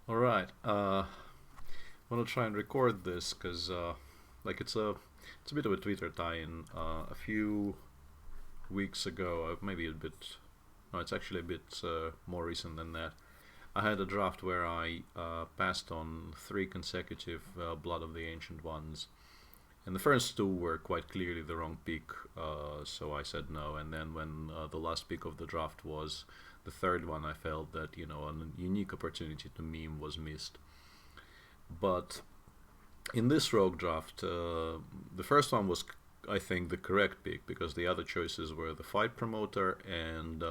All right. I want to try and record this because, like, it's a bit of a Twitter tie-in. A few weeks ago, maybe a bit. No, it's actually a bit more recent than that. I had a draft where I passed on three consecutive Blood of the Ancient Ones, and the first two were quite clearly the wrong pick, so I said no. And then when the last pick of the draft was the third one, I felt that a unique opportunity to meme was missed. But in this rogue draft, the first one was, I think, the correct pick because the other choices were the fight promoter and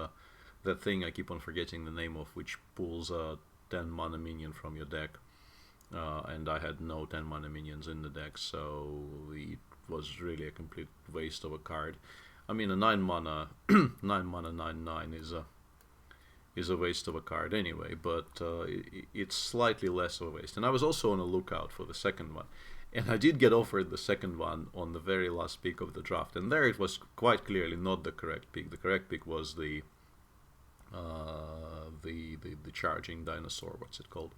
that thing I keep on forgetting the name of, which pulls a 10 mana minion from your deck. And I had no 10 mana minions in the deck, so it was really a complete waste of a card. I mean, a 9 mana, 9 mana 9/9 is a waste of a card anyway, but it's slightly less of a waste. And I was also on a lookout for the second one. And I did get offered the second one on the very last pick of the draft, and there it was quite clearly not the correct pick. The correct pick was the charging dinosaur. What's it called?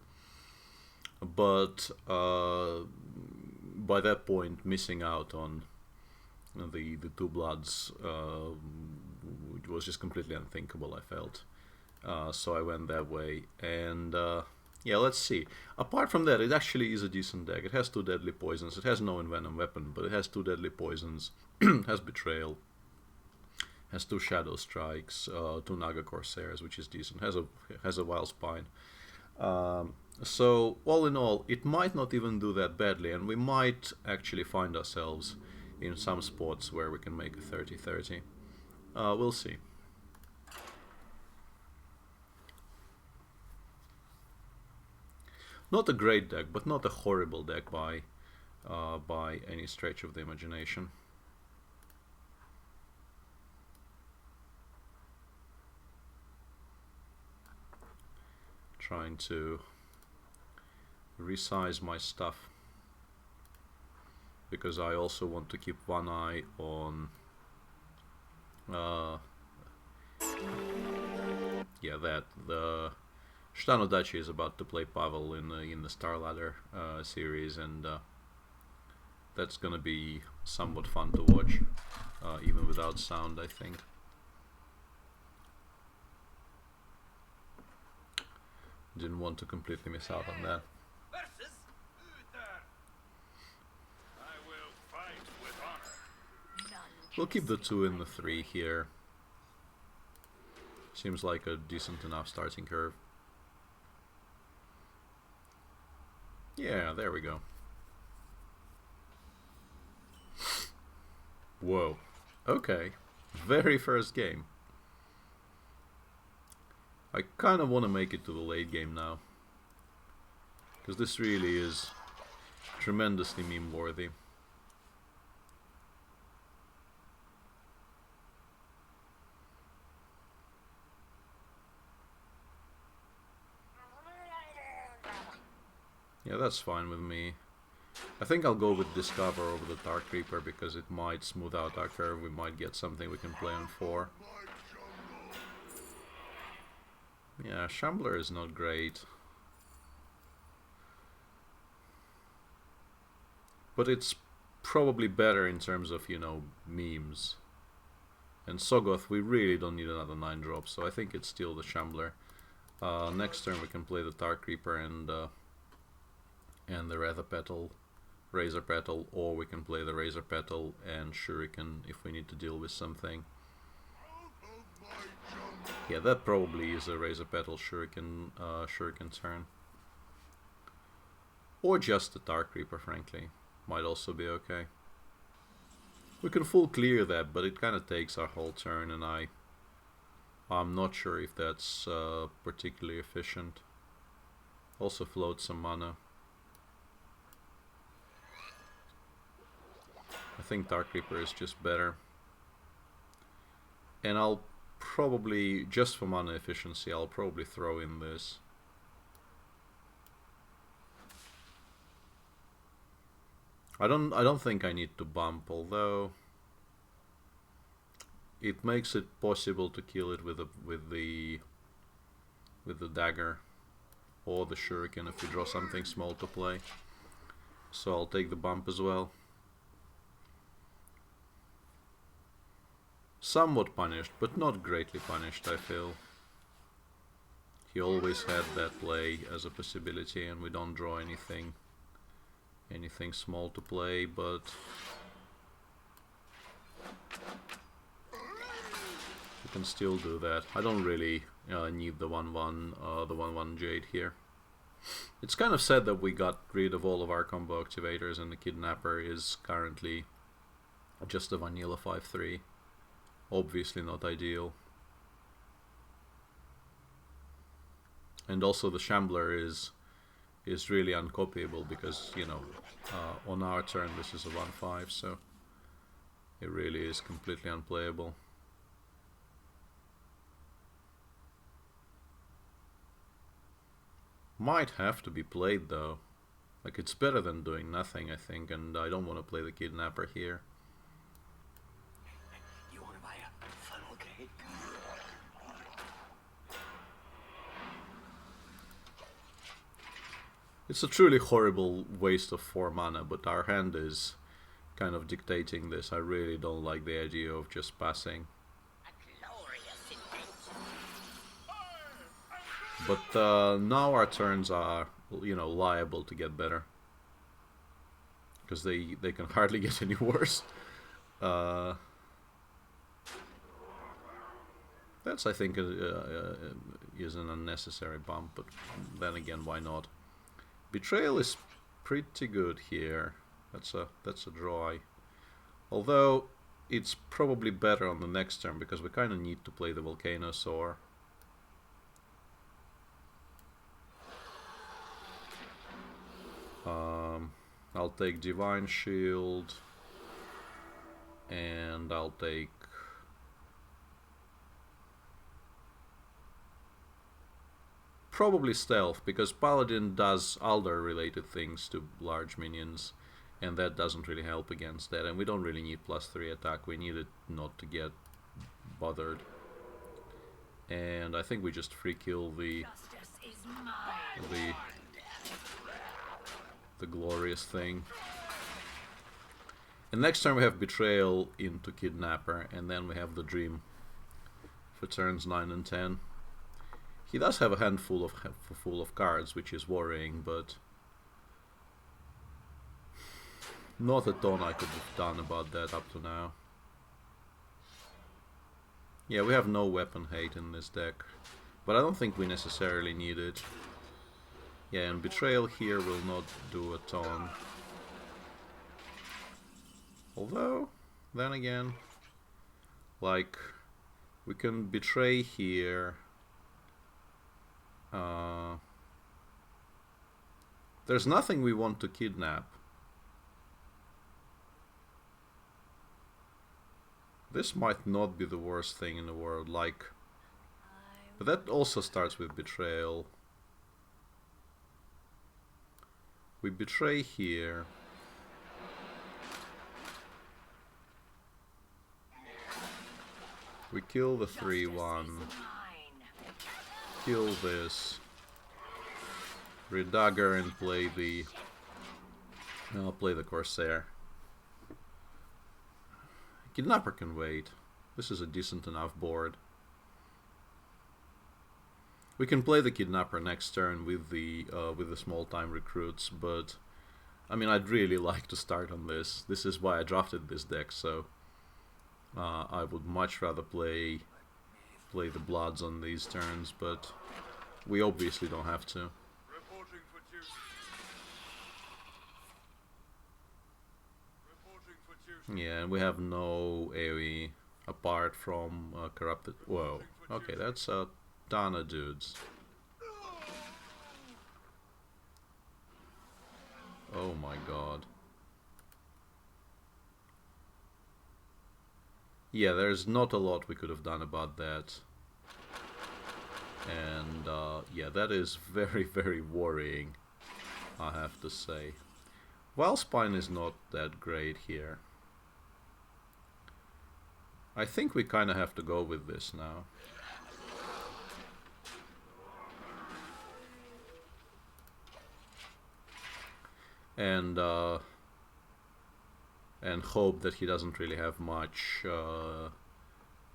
But by that point, missing out on the two bloods was just completely unthinkable. I felt. So I went that way, and yeah, let's see. Apart from that, it actually is a decent deck. It has two deadly poisons. It has no envenom weapon, but it has two deadly poisons. Has betrayal. Has two shadow strikes. Two Naga Corsairs, which is decent. Has a wild spine. So all in all, it might not even do that badly, and we might actually find ourselves in some spots where we can make a 30-30. We'll see. Not a great deck, but not a horrible deck by any stretch of the imagination. Trying to resize my stuff because I also want to keep one eye on yeah, that the Shtanodachi is about to play Pavel in the Star Ladder series, and that's gonna be somewhat fun to watch, even without sound, I think. Didn't want to completely miss out on that. We'll keep the 2 and the 3 here. Seems like a decent enough starting curve. Yeah, there we go. Whoa. Okay. Very first game. I kind of want to make it to the late game now. Because this really is tremendously meme worthy. Yeah, that's fine with me. I think I'll go with Discover over the Dark Reaper because it might smooth out our curve. We might get something we can play on 4. Yeah, Shambler is not great. But it's probably better in terms of, memes. And Sogoth, we really don't need another 9-drop, so I think it's still the Shambler. Next turn we can play the Dark Reaper and the Razor Petal, or we can play the Razor Petal and Shuriken if we need to deal with something. Yeah, that probably is a Razor Petal Shuriken turn. Or just the Dark Reaper, frankly. Might also be okay. We can full clear that, but it kind of takes our whole turn, and I'm not sure if that's particularly efficient. Also float some mana. I think Dark Reaper is just better. And I'll probably, just for mana efficiency, I'll probably throw in this. I don't think I need to bump, although it makes it possible to kill it with the dagger. or the shuriken if we draw something small to play. So I'll take the bump as well. Somewhat punished, but not greatly punished, I feel. He always had that play as a possibility, and we don't draw anything small to play, but we can still do that. I don't really need the 1/1 Jade here. It's kind of sad that we got rid of all of our combo activators, and the Kidnapper is currently just a vanilla 5/3. Obviously not ideal. And also the Shambler is really uncopyable because, you know, on our turn this is a 1/5, so it really is completely unplayable. Might have to be played though. Like, it's better than doing nothing, I think, and I don't want to play the Kidnapper here. You want to buy a funnel cake? It's a truly horrible waste of 4 mana, but our hand is kind of dictating this. I really don't like the idea of just passing. But now our turns are, you know, liable to get better. Because they can hardly get any worse. That's, I think, is an unnecessary bump, but then again, why not? Betrayal is pretty good here. That's a draw. Although it's probably better on the next turn because we kind of need to play the Volcanosaur. I'll take Divine Shield, and I'll take probably Stealth, because Paladin does Alder related things to large minions, and that doesn't really help against that, and we don't really need +3 attack, we need it not to get bothered. And I think we just free kill the glorious thing. And next turn we have Betrayal into Kidnapper, and then we have the Dream for turns 9 and 10. He does have a handful full of cards, which is worrying, but not a ton I could have done about that up to now. Yeah, we have no weapon hate in this deck, but I don't think we necessarily need it. Yeah, and Betrayal here will not do a ton. Although, then again, like, we can Betray here. There's nothing we want to kidnap. This might not be the worst thing in the world, like, but that also starts with Betrayal. We Betray here. We kill the 3/1. Kill this. Redagger and play the... I'll play the Corsair. Kidnapper can wait. This is a decent enough board. We can play the Kidnapper next turn with the small time recruits, but I mean, I'd really like to start on this. This is why I drafted this deck, so I would much rather play the Bloods on these turns, but we obviously don't have to. Yeah, and we have no AoE apart from Corrupted. Whoa, okay, that's a ton of dudes. Oh my god. Yeah, there's not a lot we could have done about that. And yeah, that is very, very worrying, I have to say. Wildspine is not that great here. I think we kind of have to go with this now. and hope that he doesn't really have much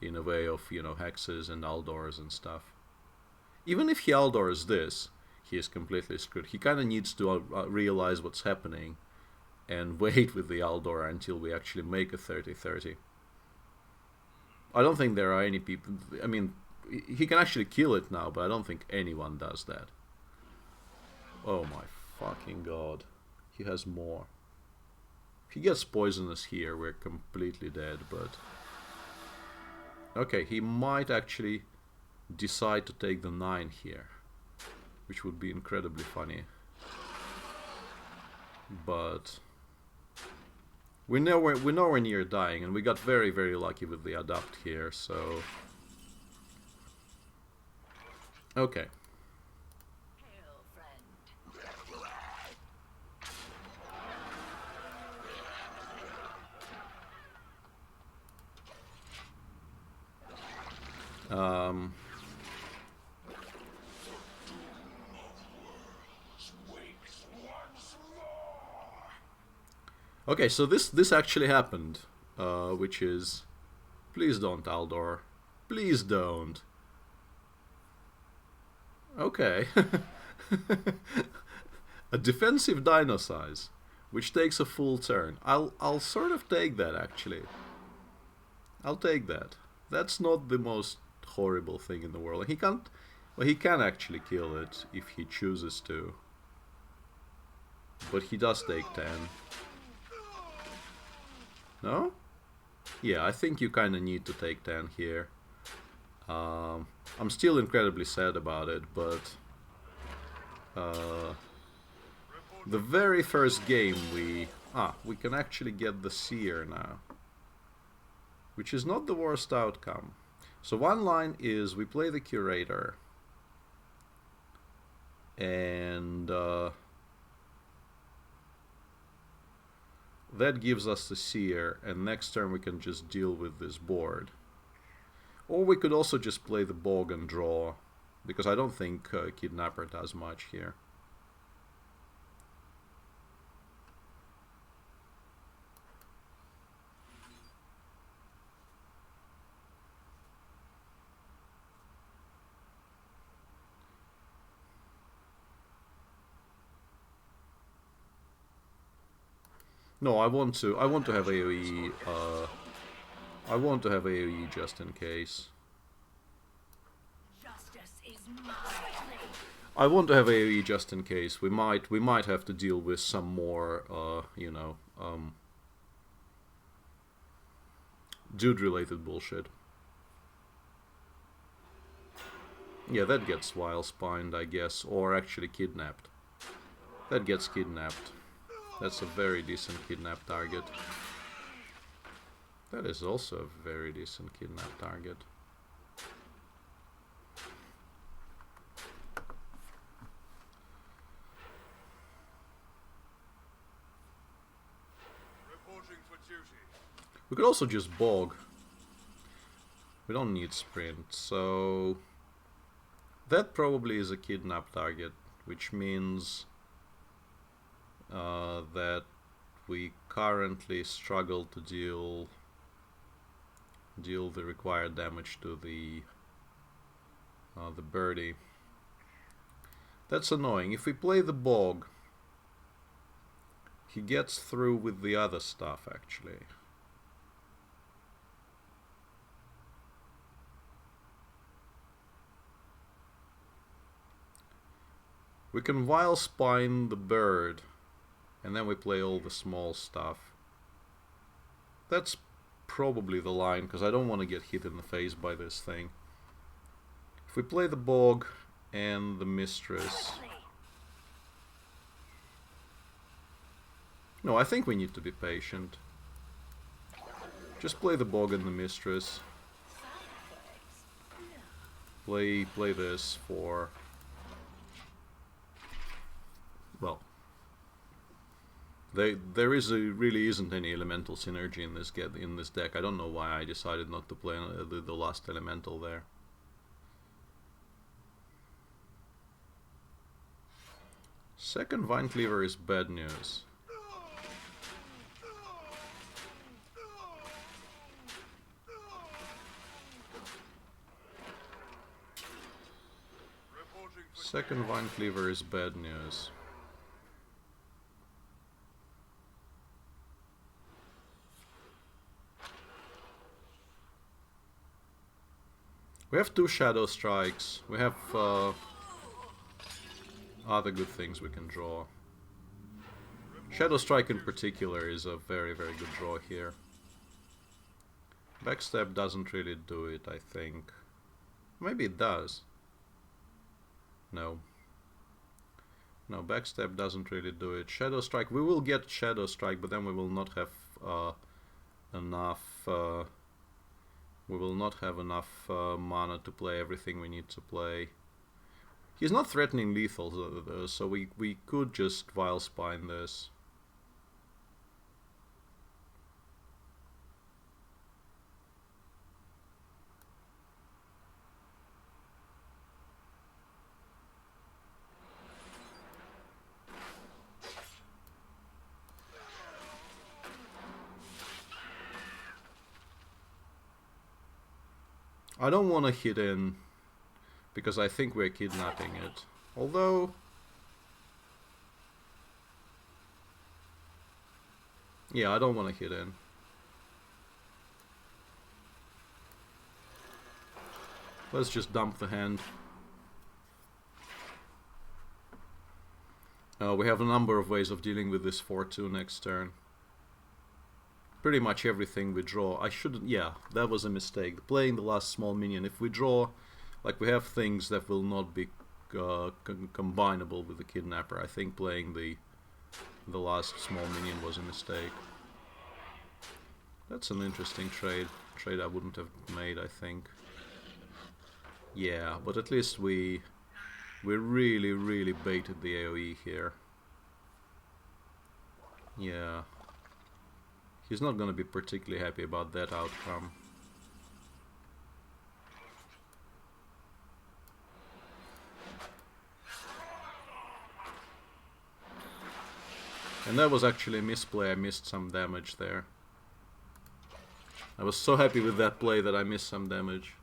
in a way of, you know, hexes and Aldors and stuff. Even if he Aldors this, he is completely screwed. He kind of needs to realize what's happening and wait with the Aldor until we actually make a 30-30. I don't think there are any people... I mean, he can actually kill it now, but I don't think anyone does that. Oh my fucking god. He has more. If he gets poisonous here, we're completely dead, but... Okay, he might actually decide to take the 9 here, which would be incredibly funny. But... we're nowhere near dying, and we got very, very lucky with the adapt here, so... Okay. Okay, so this actually happened, which is... Please don't, Aldor. Please don't. Okay. A defensive dino size, which takes a full turn. I'll sort of take that, actually. I'll take that. That's not the most horrible thing in the world. He can't... Well, he can actually kill it if he chooses to. But he does take 10. No? Yeah, I think you kind of need to take 10 here. I'm still incredibly sad about it, but... the very first game we can actually get the Seer now. Which is not the worst outcome. So one line is we play the Curator. And that gives us the Seer, and next turn we can just deal with this board. Or we could also just play the Bog and draw, because I don't think Kidnapper does much here. No, I want to have AoE. I want to have AoE just in case. I want to have AoE just in case. We might have to deal with some more, you know, dude-related bullshit. Yeah, that gets Wile-Spined, I guess, or actually kidnapped. That gets kidnapped. That's a very decent kidnap target. That is also a very decent kidnap target. Reporting for duty. We could also just Bog. We don't need Sprint, so... That probably is a kidnap target, which means... that we currently struggle to deal the required damage to the birdie. That's annoying. If we play the Bog, he gets through with the other stuff, actually. We can Wile-Spine the bird, and then we play all the small stuff. That's probably the line, because I don't want to get hit in the face by this thing. If we play the Bog and the Mistress... No, I think we need to be patient. Just play the Bog and the Mistress. Play this for... Well... There really isn't any elemental synergy in this deck. I don't know why I decided not to play the last elemental there. Second Vine Cleaver is bad news. Second Vine Cleaver is bad news. We have 2 Shadow Strikes. We have other good things we can draw. Shadow Strike in particular is a very, very good draw here. Backstab doesn't really do it, I think. Maybe it does. No. No, Backstab doesn't really do it. Shadow Strike, we will get Shadow Strike, but then we will not have enough... we will not have enough mana to play everything we need to play. He's not threatening lethal, so we could just Vile Spine this. I don't want to hit in, because I think we're kidnapping it. Although... yeah, I don't want to hit in. Let's just dump the hand. We have a number of ways of dealing with this 4-2 next turn. Pretty much everything we draw. I shouldn't... yeah, that was a mistake. Playing the last small minion. If we draw... like, we have things that will not be combinable with the Kidnapper. I think playing the last small minion was a mistake. That's an interesting trade. Trade I wouldn't have made, I think. Yeah, but at least we really, really baited the AoE here. Yeah. He's not gonna be particularly happy about that outcome. And that was actually a misplay. I missed some damage there. I was so happy with that play that I missed some damage.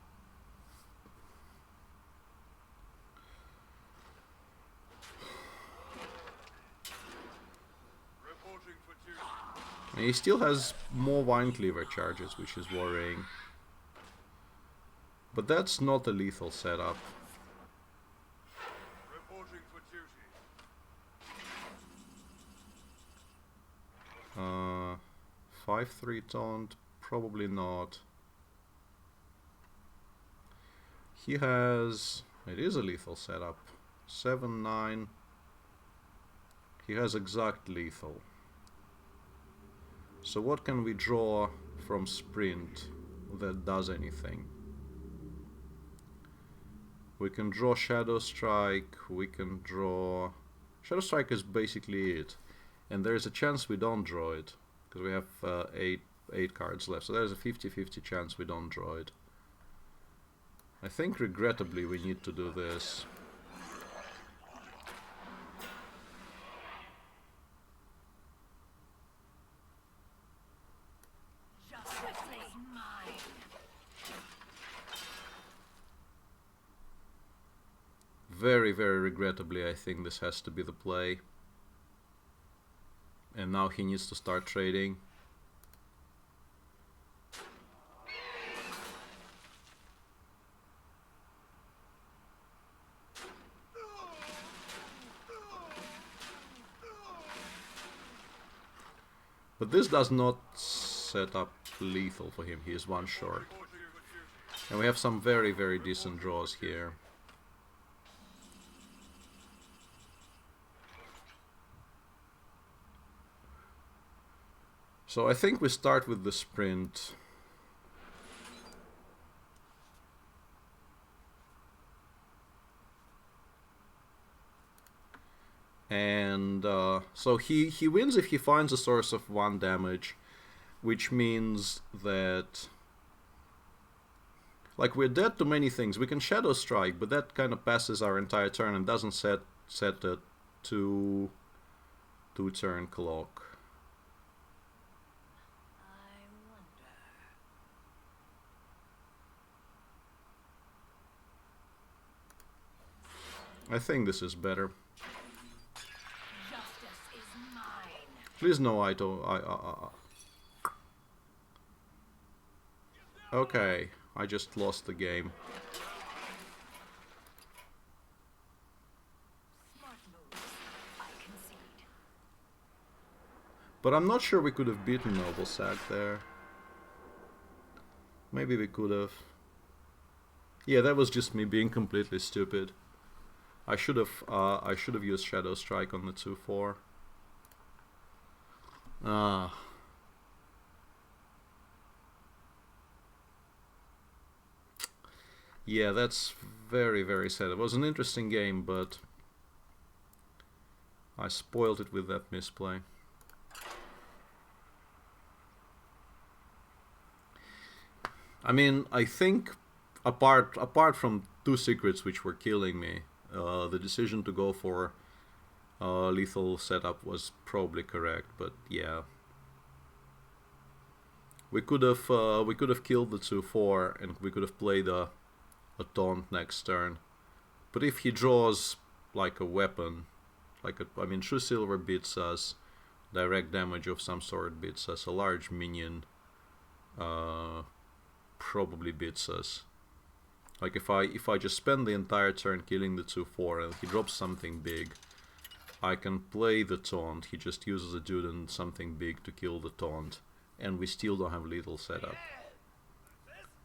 And he still has more Vine Cleaver charges, which is worrying. But that's not a lethal setup. 5-3 taunt, probably not. He has... it is a lethal setup. 7-9. He has exact lethal. So what can we draw from Sprint that does anything? We can draw Shadow Strike, we can draw... Shadow Strike is basically it. And there's a chance we don't draw it, because we have 8 cards left. So there's a 50-50 chance we don't draw it. I think regrettably we need to do this. Very, very regrettably, I think this has to be the play. And now he needs to start trading. But this does not set up lethal for him. He is 1 short. And we have some very, very decent draws here. So I think we start with the Sprint. And so he wins if he finds a source of 1 damage, which means that, like, we're dead to many things. We can Shadow Strike, but that kind of passes our entire turn and doesn't set a 2-turn clock. I think this is better. Justice is mine. Please no, I don't. Okay, I just lost the game. Smart moves. I concede. But I'm not sure we could have beaten Noblesag there. Maybe we could have. Yeah, that was just me being completely stupid. I should have used Shadow Strike on the 2-4. Ah. Yeah, that's very, very sad. It was an interesting game, but I spoiled it with that misplay. I mean, I think apart from two secrets which were killing me, the decision to go for lethal setup was probably correct. But yeah, we could have killed the 2-4 and we could have played a taunt next turn. But if he draws like a weapon, I mean, True Silver beats us, direct damage of some sort beats us, a large minion probably beats us. Like if I just spend the entire turn killing the 2-4 and he drops something big, I can play the taunt. He just uses a dude and something big to kill the taunt, and we still don't have lethal setup.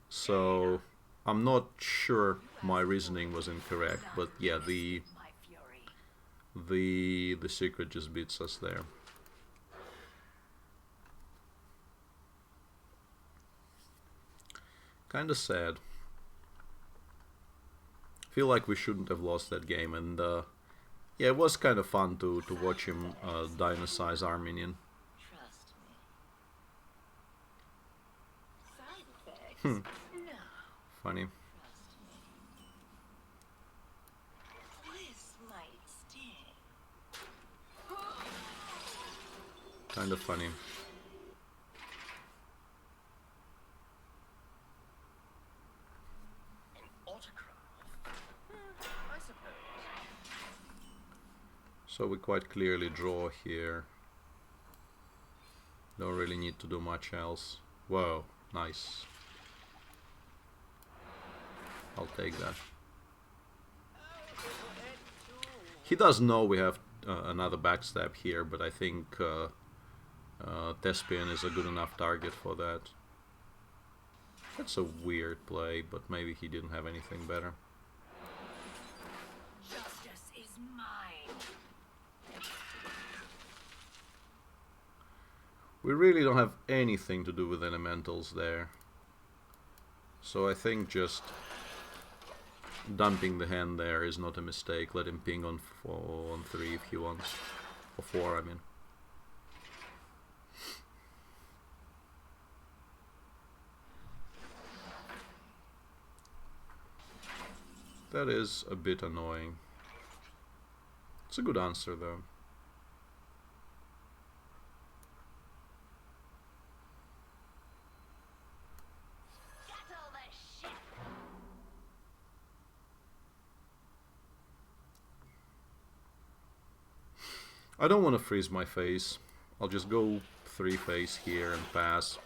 So I'm not sure my reasoning was incorrect, but yeah, the secret just beats us there. Kinda sad. Feel like we shouldn't have lost that game, and yeah, it was kind of fun to watch him dynasize our minion. Trust me. Side effects? No. Funny. Trust me. This might sting. Kind of funny. An autograph? I suppose. So we quite clearly draw here. Don't really need to do much else. Whoa, nice. I'll take that. He does know we have another backstab here, but I think Thespian is a good enough target for that. That's a weird play, but maybe he didn't have anything better. Justice is mine. We really don't have anything to do with elementals there. So I think just dumping the hand there is not a mistake. Let him ping on 3 if he wants. Or 4, I mean. That is a bit annoying. It's a good answer though. Settle the ship. I don't want to freeze my face. I'll just go 3 face here and pass.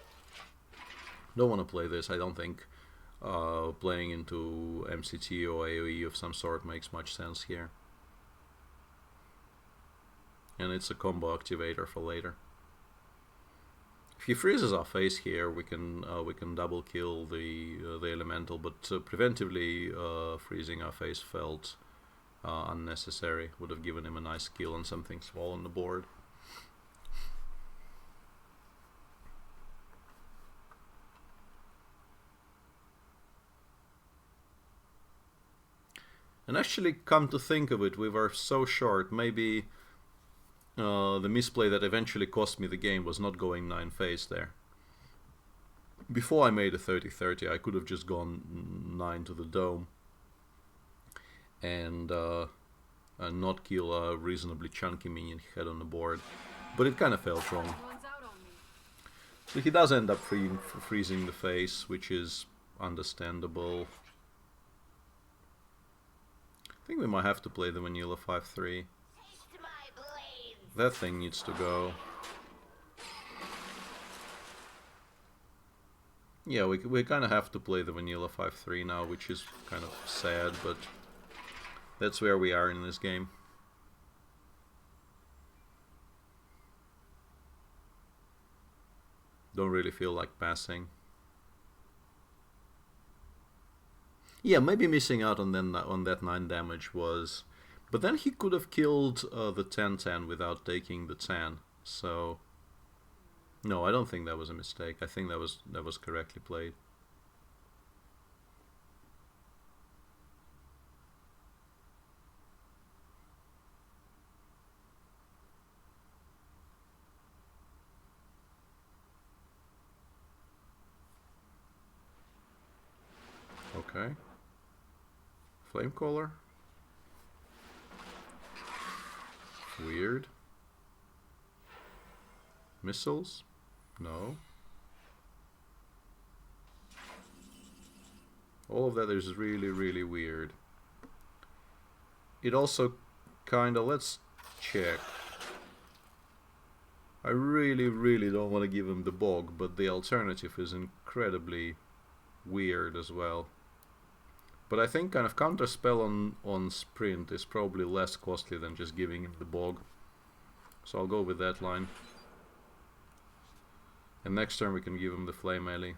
Don't want to play this. I don't think playing into MCT or AoE of some sort makes much sense here. And it's a combo activator for later. If he freezes our face here, we can double kill the elemental, but preventively freezing our face felt unnecessary. Would have given him a nice kill on something small on the board. And actually, come to think of it, we were so short. Maybe the misplay that eventually cost me the game was not going 9 face there. Before I made a 30-30, I could have just gone 9 to the dome and not kill a reasonably chunky minion he had on the board. But it kind of felt wrong. So he does end up freezing the face, which is understandable. think we might have to play the vanilla 5-3. Taste my blades. That thing needs to go. Yeah, we kind of have to play the vanilla 5-3 now, which is kind of sad, but that's where we are in this game. Don't really feel like passing. Yeah, maybe missing out on that 9 damage was... But then he could have killed the 10-10 without taking the 10, so... No, I don't think that was a mistake. I think that was correctly played. Okay. Flamecaller. Weird. Missiles? No. All of that is really, really weird. It also kinda... Let's check. I really, really don't want to give him the bog, but the alternative is incredibly weird as well. But I think kind of counterspell on sprint is probably less costly than just giving him the bog. So I'll go with that line. And next turn we can give him the flame melee.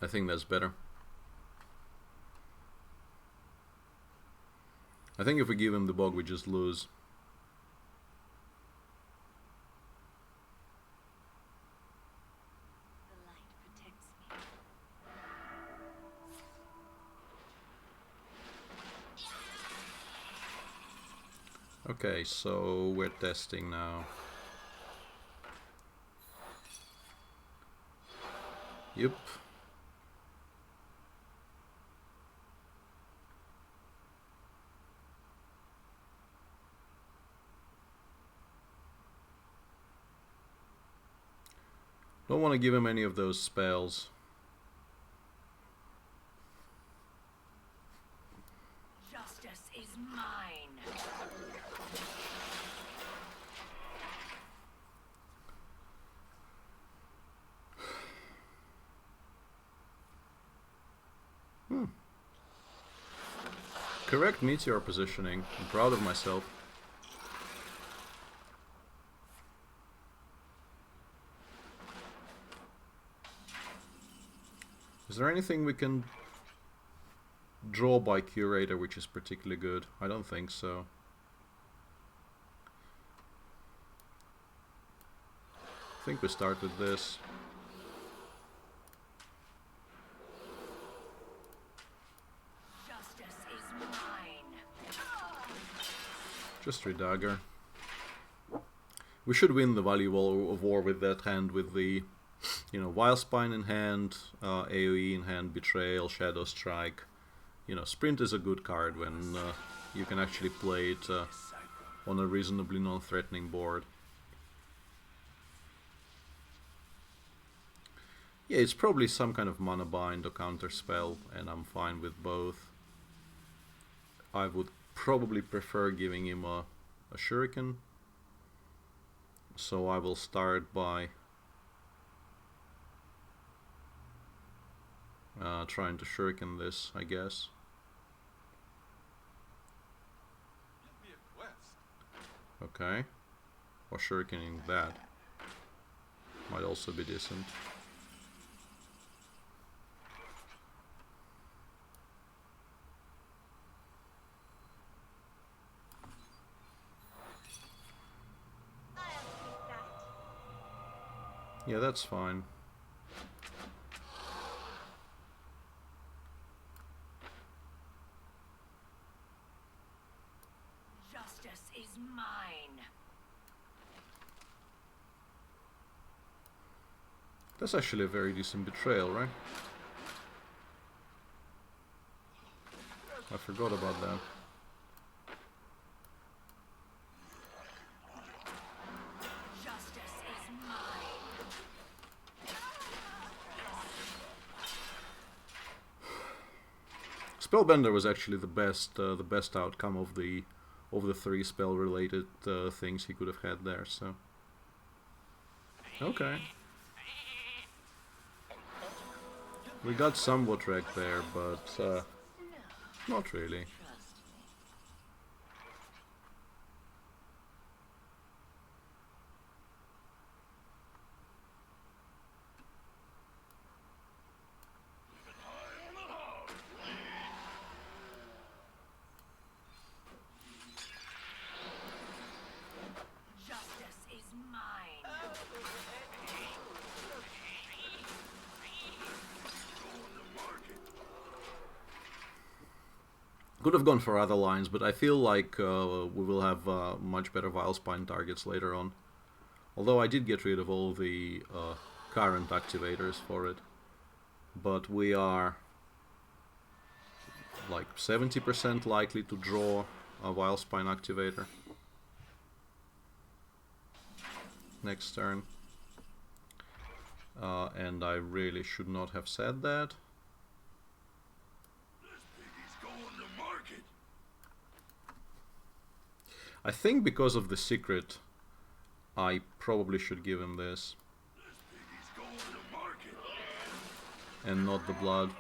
I think that's better. I think if we give him the bog we just lose. The light protects me. Okay, so we're testing now. Yep. Don't want to give him any of those spells. Justice is mine. Correct meteor positioning. I'm proud of myself. Is there anything we can draw by Curator which is particularly good? I don't think so. I think we start with this. Justice is mine. Just 3 dagger. We should win the value of war with that hand, with the, you know, Vile Spine in hand, AoE in hand, Betrayal, Shadow Strike. You know, Sprint is a good card when you can actually play it on a reasonably non-threatening board. Yeah, it's probably some kind of mana bind or counter spell, and I'm fine with both. I would probably prefer giving him a shuriken. So I will start by trying to shuriken this, I guess. Give me a quest. Okay. Or shurikening that. Might also be decent. I'll take that. Yeah, that's fine. Justice is mine. That's actually a very decent betrayal, right? I forgot about that. Justice is mine. Spellbender was actually the best outcome of the three spell related things he could have had there. So okay, we got somewhat wrecked there, but not really. Trust me. Justice is mine. Could have gone for other lines, but I feel like we will have much better Vilespine targets later on. Although I did get rid of all the current activators for it. But we are like 70% likely to draw a Vilespine activator next turn. And I really should not have said that. I think because of the secret, I probably should give him this. And not the blood.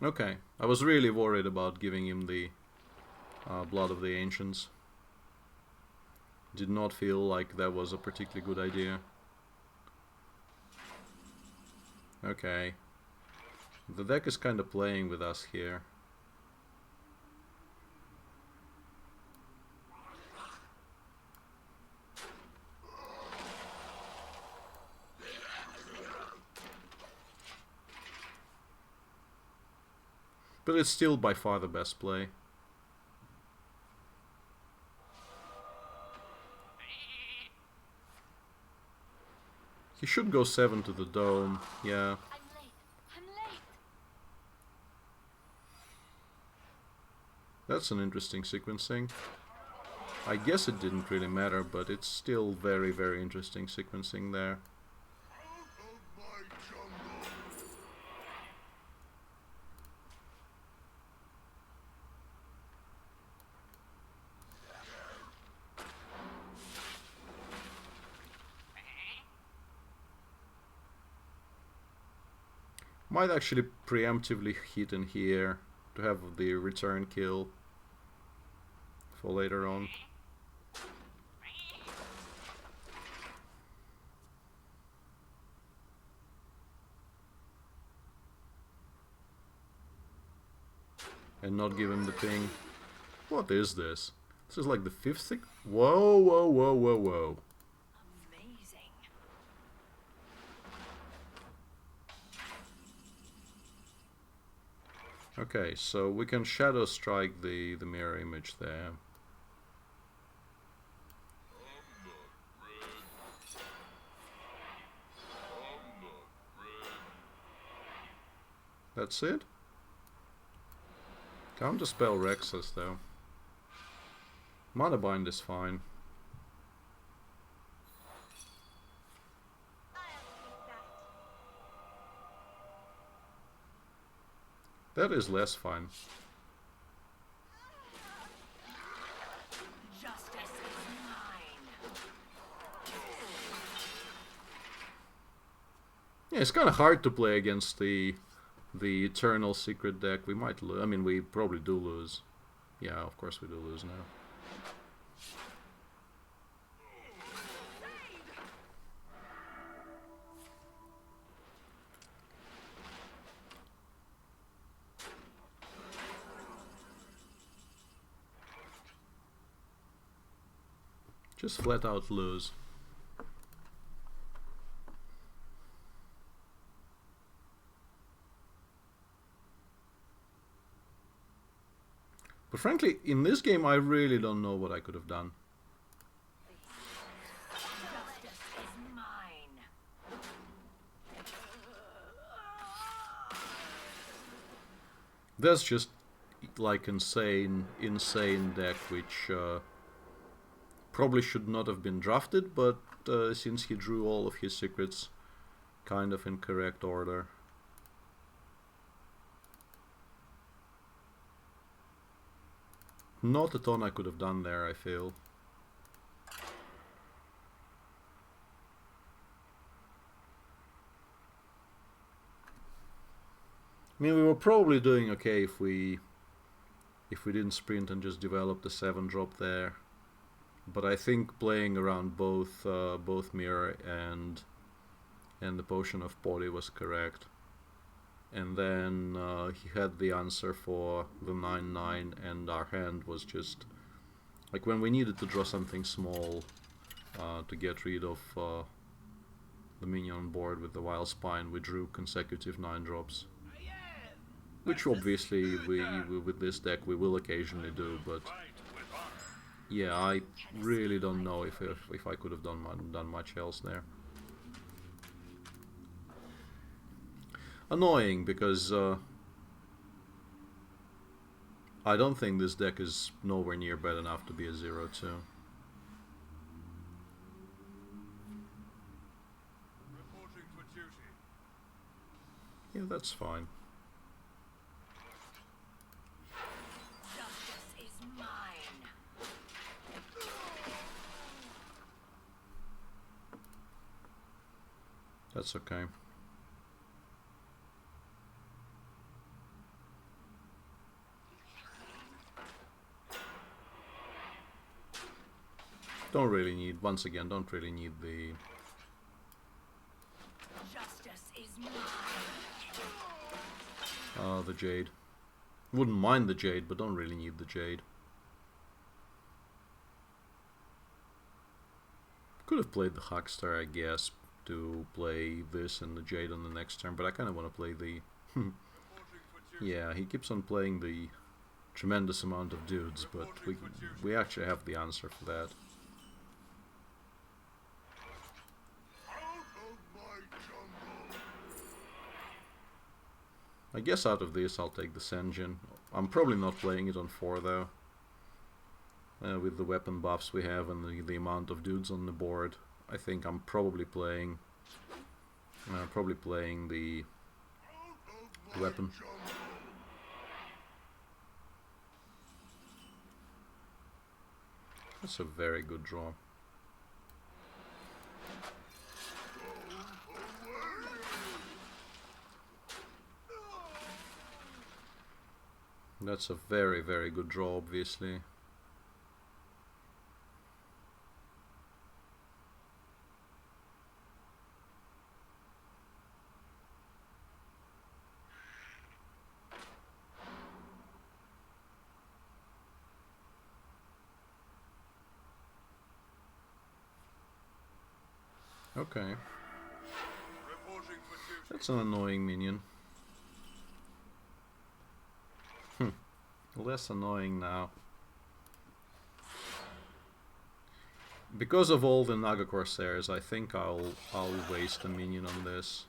Okay, I was really worried about giving him the Blood of the Ancients. Did not feel like that was a particularly good idea. Okay. The deck is kind of playing with us here. But it's still by far the best play. He should go 7 to the dome, yeah. I'm late. I'm late. That's an interesting sequencing. I guess it didn't really matter, but it's still very, very interesting sequencing there. Might actually preemptively hit in here to have the return kill for later on. And not give him the ping. What is this? This is like the 5th thing? Whoa, whoa, whoa, whoa, whoa. Amazing. Okay, so we can shadow strike the mirror image there. That's it? Counterspell Rexus though. Mana Bind is fine. That is less fine. Justice is mine. Yeah, it's kind of hard to play against the Eternal Secret deck. We might lose. I mean, we probably do lose. Yeah, of course we do lose now. Just flat out lose. But frankly, in this game I really don't know what I could have done. Justice is mine. That's just like insane deck which probably should not have been drafted, but since he drew all of his secrets kind of in correct order. Not a ton I could have done there, I feel. I mean, we were probably doing okay if we didn't sprint and just developed the 7-drop there. But I think playing around both Mirror and the Potion of Body was correct. And then he had the answer for the 9/9, and our hand was just like when we needed to draw something small to get rid of the minion on board with the Wild Spine, we drew consecutive 9-drops. Which obviously we with this deck we will occasionally do, but yeah, I really don't know if I could have done much else there. Annoying because I don't think this deck is nowhere near bad enough to be a 0-2. Reporting for duty. Yeah, that's fine. Justice is mine. That's okay. Don't really need, once again, don't really need the... Justice is mine. The Jade. Wouldn't mind the Jade, but don't really need the Jade. Could have played the Huckster, I guess, to play this and the Jade on the next turn, but I kind of want to play the... Yeah, he keeps on playing the tremendous amount of dudes, but we actually have the answer for that. I guess out of this I'll take the Senjin. I'm probably not playing it on 4 though. With the weapon buffs we have and the amount of dudes on the board, I think I'm probably playing the weapon. That's a very good draw. That's a very, very good draw, obviously. Okay. That's an annoying minion. Less annoying now. Because of all the Naga Corsairs, I think I'll waste a minion on this.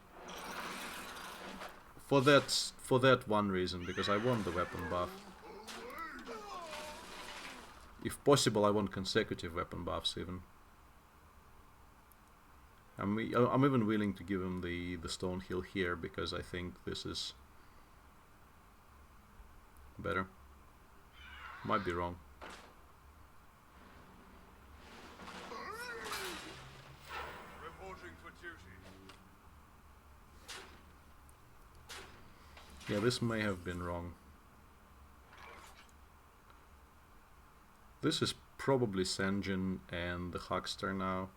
For that one reason, because I want the weapon buff. If possible, I want consecutive weapon buffs even. I'm even willing to give him the Stone Heal here because I think this is better. Might be wrong. Reporting for duty. Yeah, this may have been wrong. This is probably Senjin and the Huckster now,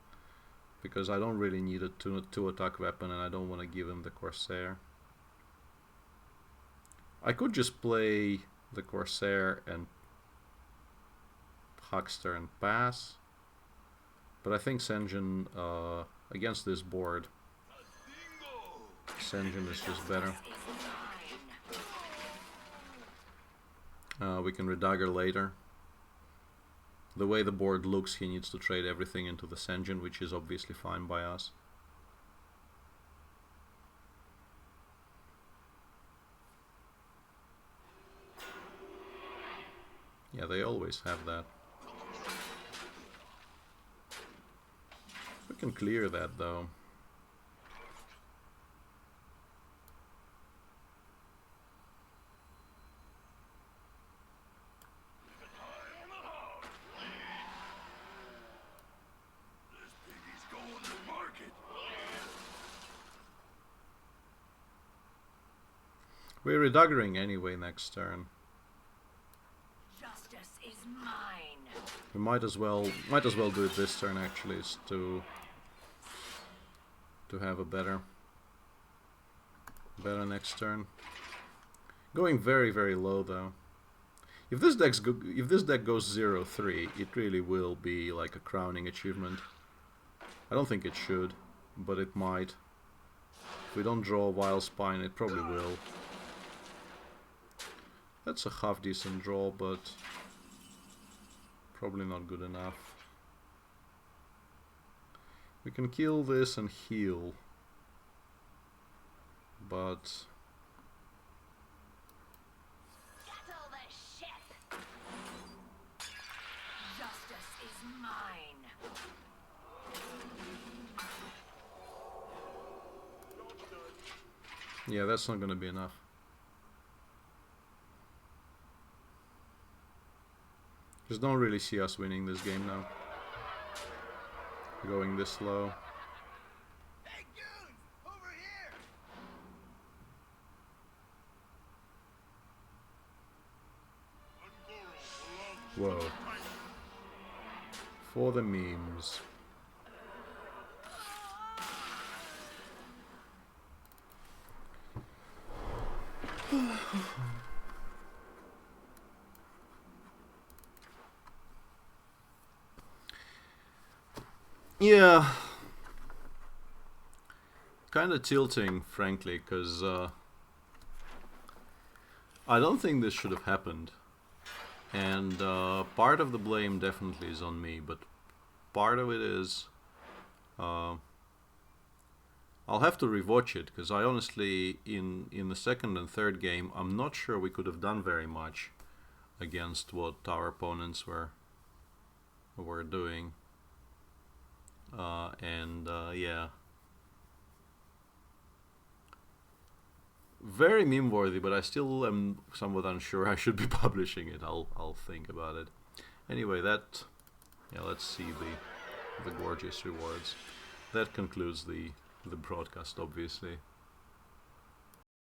because I don't really need a two attack weapon and I don't want to give him the Corsair. I could just play the Corsair and Huckster and pass, but I think Senjin against this board, Senjin is just better. We can redagger later. The way the board looks, he needs to trade everything into the Senjin, which is obviously fine by us. Yeah, they always have that. can clear that though. This piggy's going to market. We're redaggering anyway next turn. Justice is mine. We might as well do it this turn actually, is to have a better next turn. Going very, very low though. If this deck goes 0-3, it really will be like a crowning achievement. I don't think it should, but it might. If we don't draw a Vile Spine, it probably will. That's a half decent draw, but probably not good enough. We can kill this and heal, but Settle the ship. Justice is mine. yeah, that's not gonna be enough. Just don't really see us winning this game now. Going this low. Hey, goons! Over here! Whoa. For the memes. Yeah. Kind of tilting, frankly, because I don't think this should have happened. And part of the blame definitely is on me, but part of it is I'll have to rewatch it, because I honestly, in the second and third game, I'm not sure we could have done very much against what our opponents were doing. Yeah. Very meme worthy, but I still am somewhat unsure I should be publishing it. I'll think about it. Anyway, let's see the gorgeous rewards. That concludes the broadcast, obviously.